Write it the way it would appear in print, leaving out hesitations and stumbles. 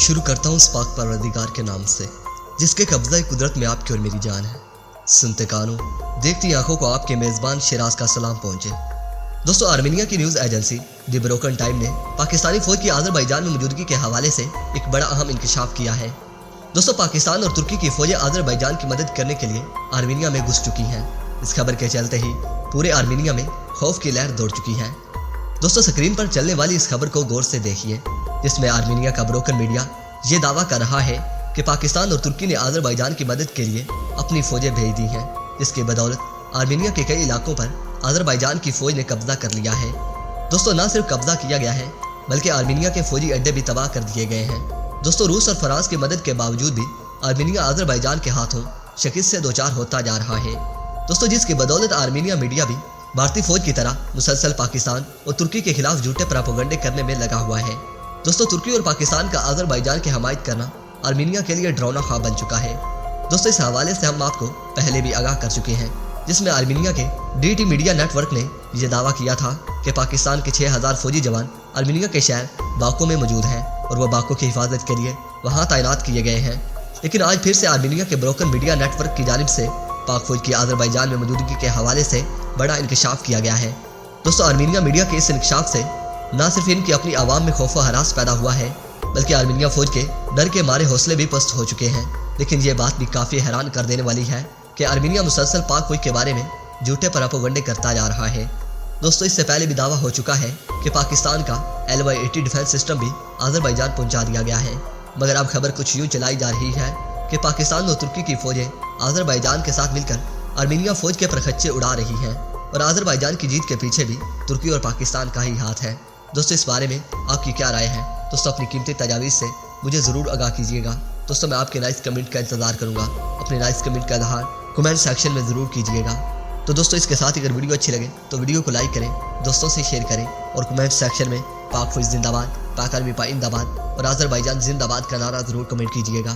शुरू करता हूँ उस पाक परवरदिगार के नाम से, जिसके कब्ज़ा कुदरत में आपकी और मेरी जान है। सुनते कानों, देखती आंखों को आपके मेज़बान शिराज का सलाम पहुंचे। दोस्तों, आर्मेनिया की news agency the broken time ने पाकिस्तानी फौज की अज़रबैजान में मौजूदगी के हवाले से एक बड़ा अहम इंकशाफ किया है। दोस्तों, पाकिस्तान और तुर्की की फौजें अज़रबैजान की मदद करने के लिए आर्मेनिया में घुस चुकी हैं। इस खबर के चलते ही पूरे आर्मेनिया में खौफ की लहर दौड़ चुकी है। दोस्तों, स्क्रीन पर चलने वाली इस खबर को गौर से देखिए, जिसमें आर्मेनिया का ब्रोकन मीडिया ये दावा कर रहा है कि पाकिस्तान और तुर्की ने अज़रबैजान की मदद के लिए अपनी फौजें भेज दी हैं, जिसकी बदौलत आर्मेनिया के कई इलाकों पर अज़रबैजान की फौज ने कब्जा कर लिया है। दोस्तों, न सिर्फ कब्जा किया गया है बल्कि आर्मेनिया के फौजी अड्डे भी तबाह कर दिए गए हैं। दोस्तों, रूस और फ्रांस की मदद के बावजूद भी आर्मेनिया अज़रबैजान के हाथों शिकस्त से दो चार होता जा रहा है। दोस्तों, जिसकी बदौलत आर्मेनिया मीडिया भी भारतीय फौज की तरह मुसलसल पाकिस्तान और तुर्की के खिलाफ झूठे प्रोपेगेंडे करने में लगा हुआ है। दोस्तों, तुर्की और पाकिस्तान का अज़रबैजान की हमायत करना आर्मेनिया के लिए डरावना ख्वाब बन चुका है। दोस्तों, इस हवाले से हम आपको पहले भी आगाह कर चुके हैं, जिसमें आर्मेनिया के डीटी मीडिया नेटवर्क ने यह दावा किया था कि पाकिस्तान के 6000 फौजी जवान आर्मेनिया के शहर बाको में मौजूद हैं और वह बाको की हिफाजत के लिए वहां तैनात किए गए हैं। लेकिन आज फिर से आर्मेनिया के ब्रोकन मीडिया नेटवर्क की जानिब से पाक फौज की अज़रबैजान में मौजूदगी के हवाले से बड़ा इंकशाफ किया गया है। दोस्तों, आर्मेनिया मीडिया के इस इंकशाफ से न सिर्फ इनकी अपनी आवाम में खौफ व हरास पैदा हुआ है, बल्कि आर्मेनिया फौज के डर के मारे हौसले भी पस्त हो चुके हैं। लेकिन ये बात भी काफ़ी हैरान कर देने वाली है कि आर्मेनिया मुसलसल पाक फौज के बारे में झूठे प्रोपेगेंडे करता जा रहा है। दोस्तों, इससे पहले भी दावा हो चुका है कि पाकिस्तान का LY-80 डिफेंस सिस्टम भी अज़रबैजान पहुंचा दिया गया है, मगर अब खबर कुछ यूँ चलाई जा रही है कि पाकिस्तान और तुर्की की फौजें अज़रबैजान के साथ मिलकर आर्मेनिया फौज के परखच्चे उड़ा रही हैं और अज़रबैजान की जीत के पीछे भी तुर्की और पाकिस्तान का ही हाथ है। दोस्तों, इस बारे में आपकी क्या राय है? दोस्तों, अपनी कीमती तजावीज़ से मुझे ज़रूर आगाह कीजिएगा। दोस्तों, मैं आपके नाइस कमेंट का इंतज़ार करूँगा। अपने नाइस कमेंट का इज़हार कमेंट सेक्शन में ज़रूर कीजिएगा। तो दोस्तों, इसके साथ ही अगर वीडियो अच्छी लगे तो वीडियो को लाइक करें, दोस्तों से शेयर करें और कमेंट सेक्शन में पाक फौज जिंदाबाद, पाक आर्मी पाइंदाबाद और अज़रबैजान जिंदाबाद का नारा ज़रूर कमेंट कीजिएगा।